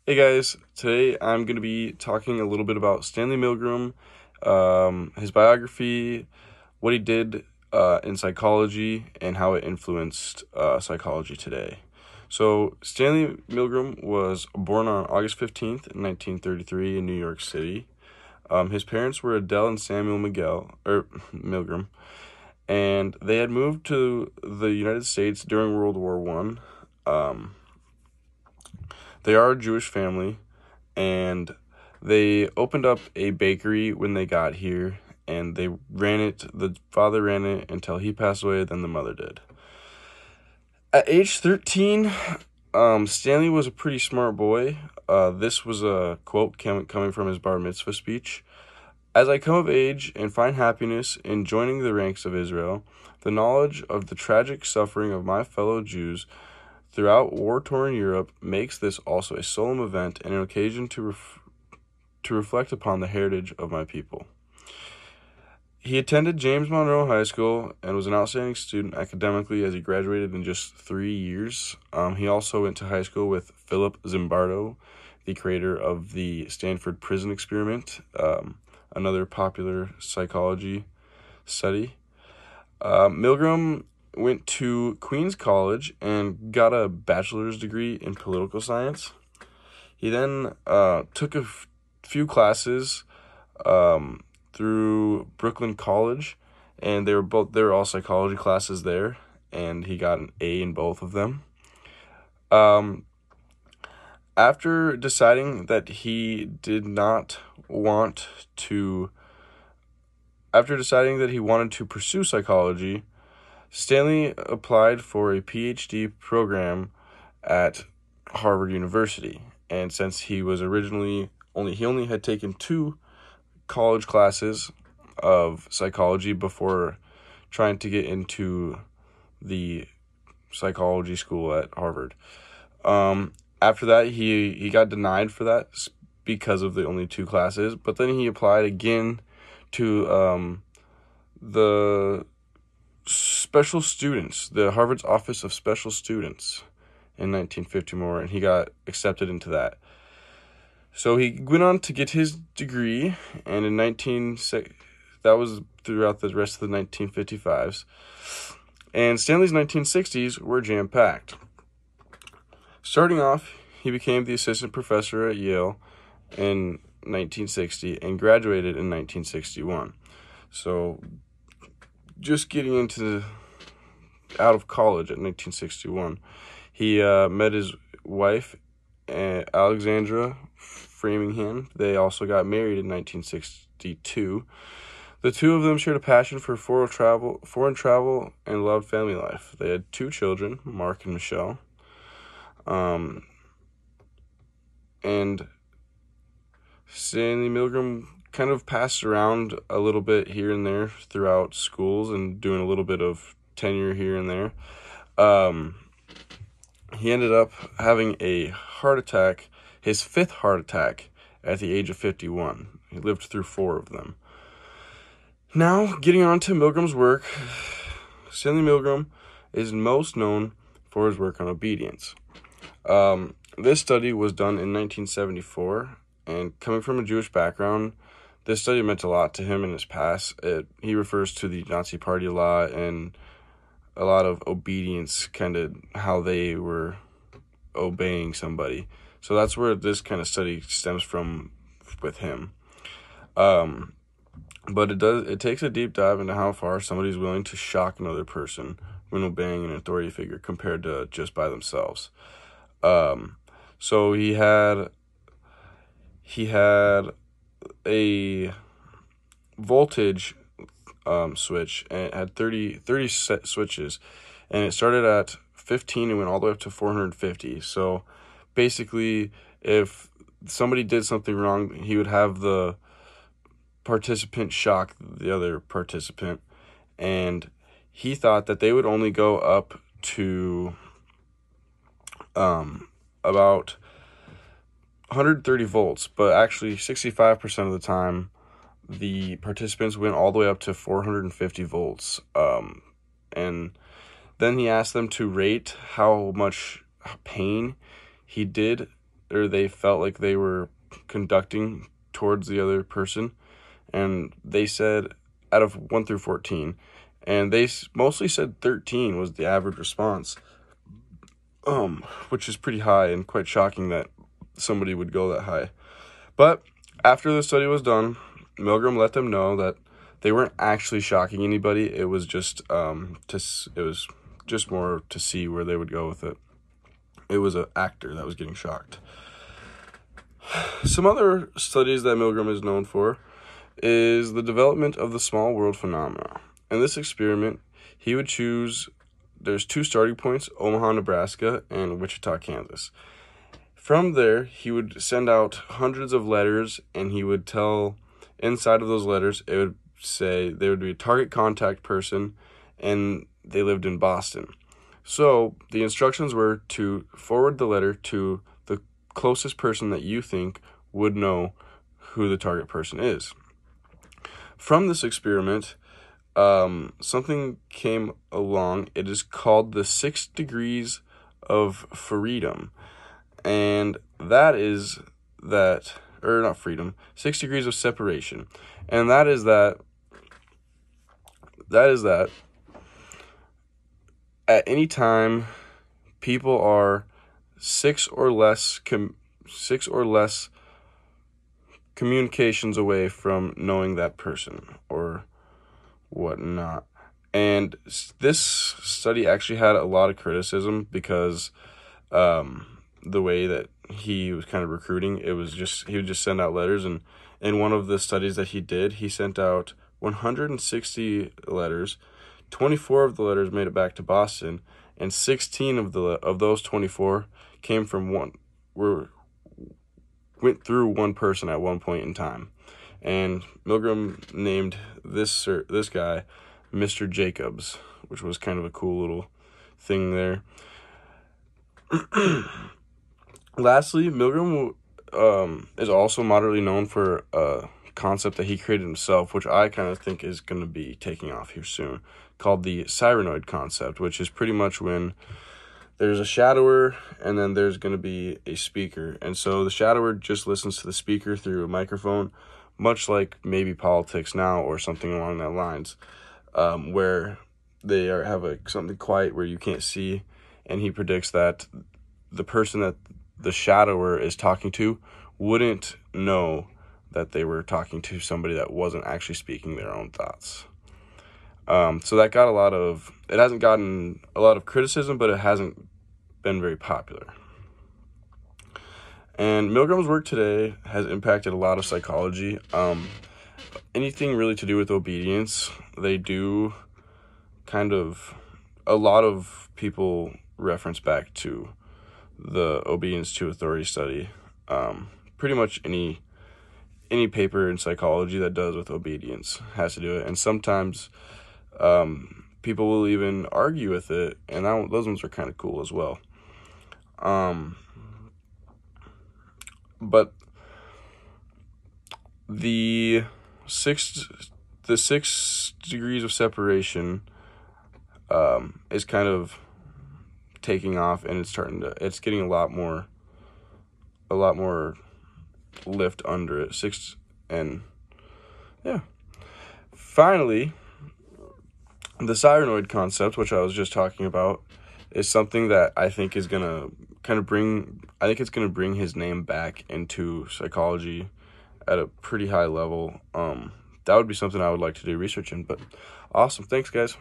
Hey guys, today I'm going to be talking a little bit about Stanley Milgram, his biography, what he did in psychology, and how it influenced psychology today. So, Stanley Milgram was born on August 15th, 1933, in New York City. His parents were Adele and Samuel Milgram, and they had moved to the United States during World War One. They are a Jewish family, and they opened up a bakery when they got here, and they ran it. The father ran it until he passed away, then the mother did. At age 13, Stanley was a pretty smart boy. This was a quote coming from his bar mitzvah speech. As I come of age and find happiness in joining the ranks of Israel, the knowledge of the tragic suffering of my fellow Jews throughout war-torn Europe makes this also a solemn event and an occasion to reflect upon the heritage of my people. He attended James Monroe High School and was an outstanding student academically as he graduated in just 3 years. He also went to high school with Philip Zimbardo, the creator of the Stanford Prison Experiment, another popular psychology study. Milgram went to Queens College and got a bachelor's degree in political science. He then took a few classes through Brooklyn College, and they were all psychology classes there, and he got an A in both of them. After deciding that he wanted to pursue psychology, Stanley applied for a PhD program at Harvard University. And since he was originally only had taken 2 college classes of psychology before trying to get into the psychology school at Harvard. After that, he got denied for that because of the only 2 classes, but then he applied again to the special students, the Harvard's Office of Special Students in 1954, and he got accepted into that. So he went on to get his degree, and that was throughout the rest of the 1955s. And Stanley's 1960s were jam-packed. Starting off, he became the assistant professor at Yale in 1960 and graduated in 1961. So just getting out of college at 1961, he met his wife, Alexandra Framingham. They also got married in 1962. The 2 of them shared a passion for foreign travel, and loved family life. They had 2 children, Mark and Michelle. And Stanley Milgram kind of passed around a little bit here and there throughout schools and doing a little bit of tenure here and there. He ended up having a heart attack, his 5th heart attack, at the age of 51. He lived through 4 of them. Now, getting on to Milgram's work, Stanley Milgram is most known for his work on obedience. This study was done in 1974, and coming from a Jewish background, this study meant a lot to him in his past. He refers to the Nazi Party a lot, and a lot of obedience, kind of how they were obeying somebody. So that's where this kind of study stems from with him. But it takes a deep dive into how far somebody's willing to shock another person when obeying an authority figure compared to just by themselves. So he had a voltage switch, and it had 30 set switches, and it started at 15 and went all the way up to 450. So basically, if somebody did something wrong, he would have the participant shock the other participant, and he thought that they would only go up to about 130 volts, but actually 65% of the time the participants went all the way up to 450 volts. And then he asked them to rate how much pain he did or they felt like they were conducting towards the other person. And they said out of 1 through 14, and they mostly said 13 was the average response, which is pretty high and quite shocking that somebody would go that high. But after the study was done, Milgram let them know that they weren't actually shocking anybody. It was just more to see where they would go with it. It was an actor that was getting shocked. Some other studies that Milgram is known for is the development of the small world phenomena. In this experiment, he would choose, there's 2 starting points, Omaha, Nebraska, and Wichita, Kansas. From there, he would send out hundreds of letters, and he would tell, inside of those letters, it would say there would be a target contact person, and they lived in Boston. So the instructions were to forward the letter to the closest person that you think would know who the target person is. From this experiment, something came along. It is called the 6 degrees of freedom. And that is that, or not freedom, 6 degrees of separation. And that is that at any time people are 6 or less communications away from knowing that person or whatnot. And this study actually had a lot of criticism because the way that he was kind of recruiting, he would just send out letters. And in one of the studies that he did, he sent out 160 letters. 24 of the letters made it back to Boston, and 16 of those 24 came from went through one person at one point in time. And Milgram named this guy Mr. Jacobs, which was kind of a cool little thing there. Lastly, Milgram is also moderately known for a concept that he created himself, which I kind of think is going to be taking off here soon, called the cyranoid concept, which is pretty much when there's a shadower and then there's going to be a speaker. And so the shadower just listens to the speaker through a microphone, much like maybe politics now or something along that lines, where they have something quiet where you can't see, and he predicts that the person that the shadower is talking to wouldn't know that they were talking to somebody that wasn't actually speaking their own thoughts. So that it hasn't gotten a lot of criticism, but it hasn't been very popular. And Milgram's work today has impacted a lot of psychology. Anything really to do with obedience, they do a lot of people reference back to the obedience to authority study. Pretty much any paper in psychology that does with obedience has to do it. And sometimes people will even argue with it, and those ones are kind of cool as well. But the 6 degrees of separation is kind of taking off, and it's getting a lot more lift under it. Finally, the cyranoid concept, which I was just talking about, is something that I think is gonna bring his name back into psychology at a pretty high level. That would be something I would like to do research in. But awesome, thanks guys.